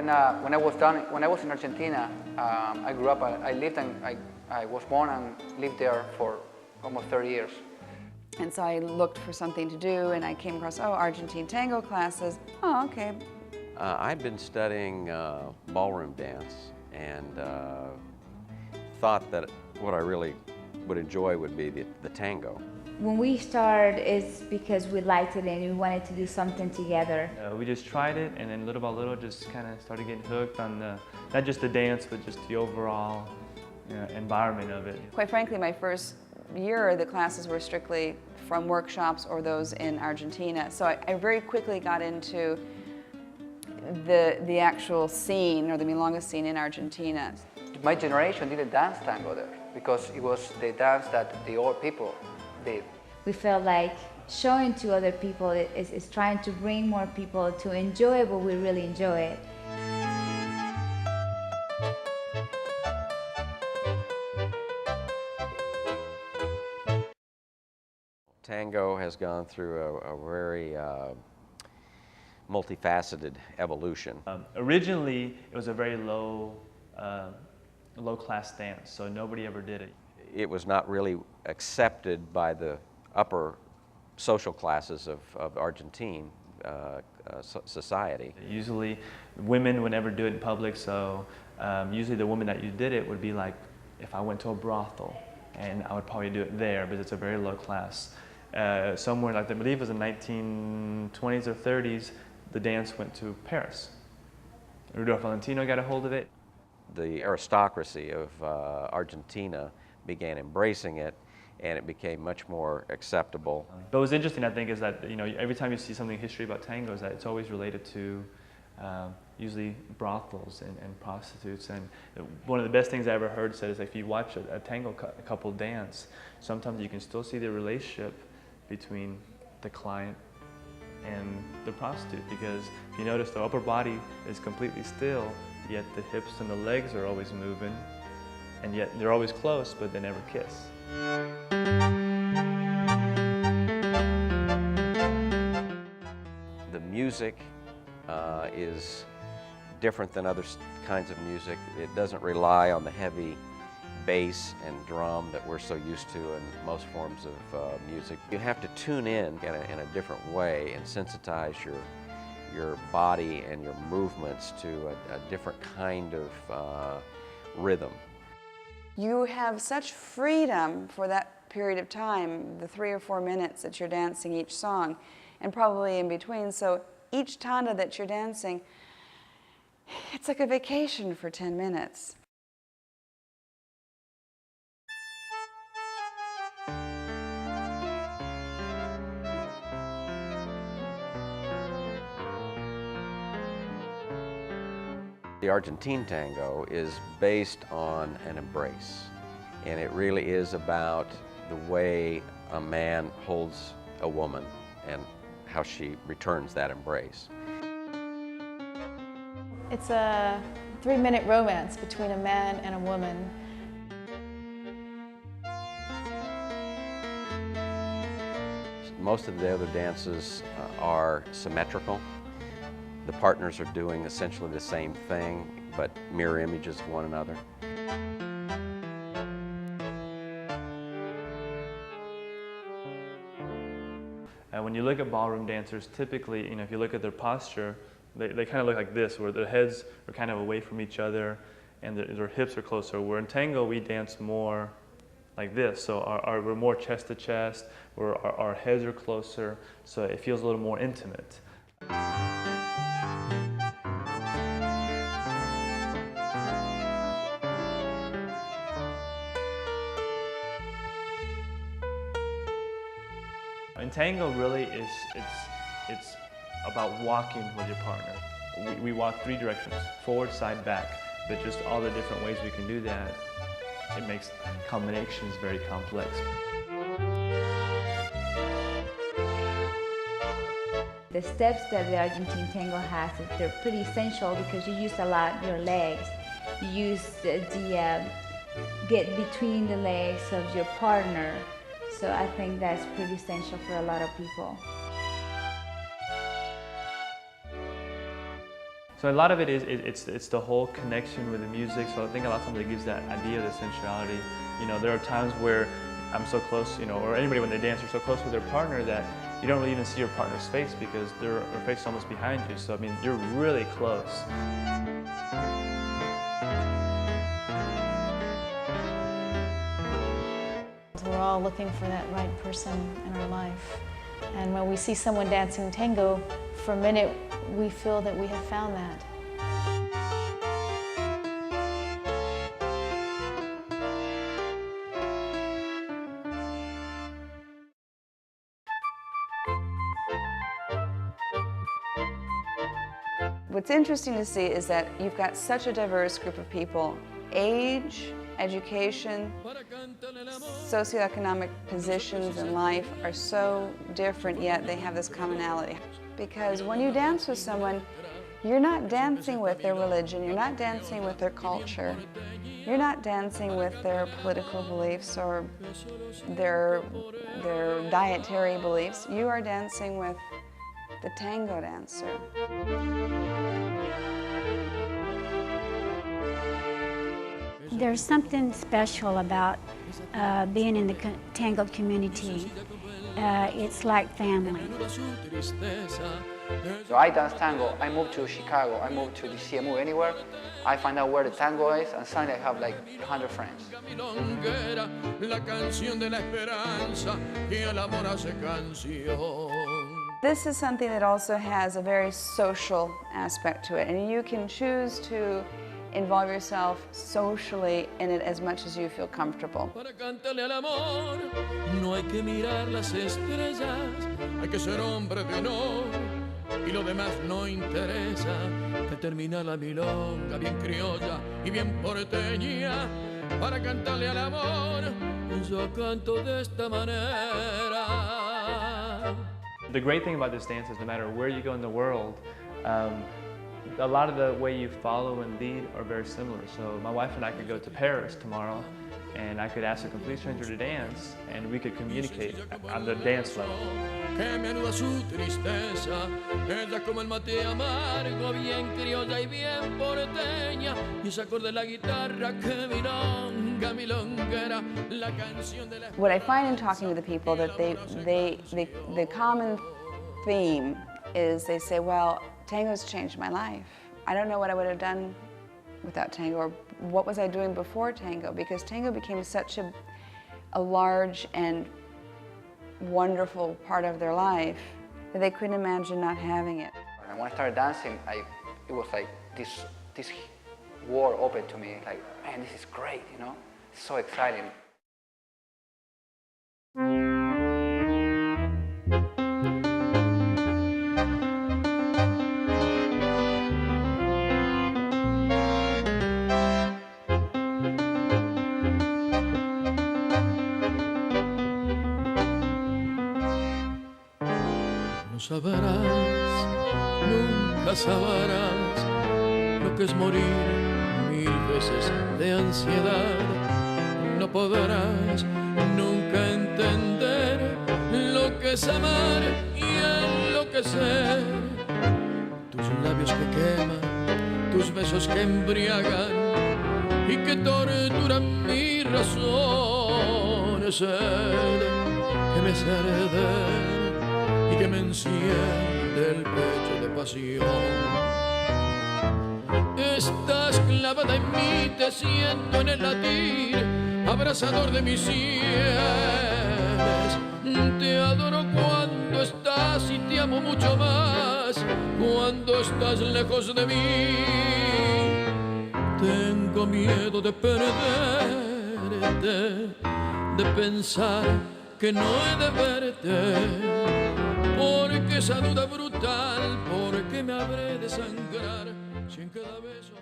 When I was in Argentina, I grew up. I lived and I was born and lived there for almost 30 years. And so I looked for something to do, and I came across, Argentine tango classes. Oh, okay. I'd been studying ballroom dance and thought that what I really would enjoy would be the tango. When we started, it's because we liked it and we wanted to do something together. We just tried it, and then little by little just kind of started getting hooked on not just the dance, but just the overall environment of it. Quite frankly, my first year, the classes were strictly from workshops or those in Argentina. So I very quickly got into the actual scene, or the milonga scene in Argentina. My generation didn't dance tango there because it was the dance that the old people did. We felt like showing to other people is trying to bring more people to enjoy what we really enjoy it. Tango has gone through a very multifaceted evolution. Originally, it was a very low-class dance, so nobody ever did it. It was not really accepted by the upper social classes of Argentine society. Usually, women would never do it in public, so usually the woman that you did it would be like, if I went to a brothel, and I would probably do it there, because it's a very low class. Somewhere, like I believe it was the 1920s or 30s, the dance went to Paris. Rudolph Valentino got a hold of it. The aristocracy of Argentina began embracing it, and it became much more acceptable. But what's interesting, I think, is that every time you see something in history about tango, is that it's always related to usually brothels and prostitutes. And one of the best things I ever heard said is if you watch a tango couple dance, sometimes you can still see the relationship between the client and the prostitute, because if you notice, the upper body is completely still, yet the hips and the legs are always moving, and yet they're always close, but they never kiss. The music is different than other kinds of music. It doesn't rely on the heavy bass and drum that we're so used to in most forms of music. You have to tune in a different way and sensitize your body and your movements to a different kind of rhythm. You have such freedom for that period of time, the 3 or 4 minutes that you're dancing each song, and probably in between. So each tanda that you're dancing, it's like a vacation for 10 minutes. The Argentine tango is based on an embrace, and it really is about the way a man holds a woman and how she returns that embrace. It's a 3-minute romance between a man and a woman. Most of the other dances are symmetrical. The partners are doing essentially the same thing, but mirror images of one another. When you look at ballroom dancers, typically, if you look at their posture, they kind of look like this, where their heads are kind of away from each other and their hips are closer. Where in tango, we dance more like this. So we're more chest to chest, where our heads are closer, so it feels a little more intimate. And tango really it's about walking with your partner. We walk 3 directions, forward, side, back, but just all the different ways we can do that, it makes combinations very complex. The steps that the Argentine tango has, they're pretty essential because you use a lot your legs. You use get between the legs of your partner. So I think that's pretty essential for a lot of people. So a lot of it is it's the whole connection with the music. So I think a lot of times it gives that idea of the sensuality. You know, there are times where I'm so close, you know, or anybody when they dance are so close with their partner that you don't really even see your partner's face because their face is almost behind you. So I mean, you're really close. We're all looking for that right person in our life. And when we see someone dancing tango, for a minute, we feel that we have found that. What's interesting to see is that you've got such a diverse group of people. Age, education, socioeconomic positions in life are so different, yet they have this commonality. Because when you dance with someone, you're not dancing with their religion, you're not dancing with their culture, you're not dancing with their political beliefs or their dietary beliefs. You are dancing with the tango dancer. There's something special about being in the tango community. It's like family. So I dance tango, I moved to Chicago, I moved to DC, I moved anywhere. I find out where the tango is and suddenly I have like 100 friends. This is something that also has a very social aspect to it, and you can choose to involve yourself socially in it as much as you feel comfortable. Para cantarle al amor, no hay que mirar las estrellas, hay que ser hombre de honor, y lo demás no interesa, que termina la milonga bien criolla y bien porteña. Para cantarle al amor, yo canto de esta manera. The great thing about this dance is no matter where you go in the world, a lot of the way you follow and lead are very similar. So my wife and I could go to Paris tomorrow and I could ask a complete stranger to dance and we could communicate on the dance level. Que me anuda su tristeza, ella como el mate amargo, bien criolla y bien porteña, y ese acorde de la guitarra que milonga, milonguera, la canción de la... What I find in talking to the people that the common theme is they say, well, tango's changed my life. I don't know what I would have done without tango, or what was I doing before tango, because tango became such a large and wonderful part of their life that they couldn't imagine not having it. And when I started dancing, it was like this world opened to me, like, man, this is great, you know? It's so exciting. Sabrás, nunca sabrás lo que es morir 1000 veces de ansiedad. No podrás nunca entender lo que es amar y enloquecer. Tus labios que queman, tus besos que embriagan y que torturan mi razón. Sed que me hace arder y que me enciende el pecho de pasión. Estás clavada en mí, te siento en el latir, abrazador de mis sienes. Te adoro cuando estás y te amo mucho más cuando estás lejos de mí. Tengo miedo de perderte, de pensar que no he de verte. Porque esa duda brutal, porque me habré de sangrar si en cada beso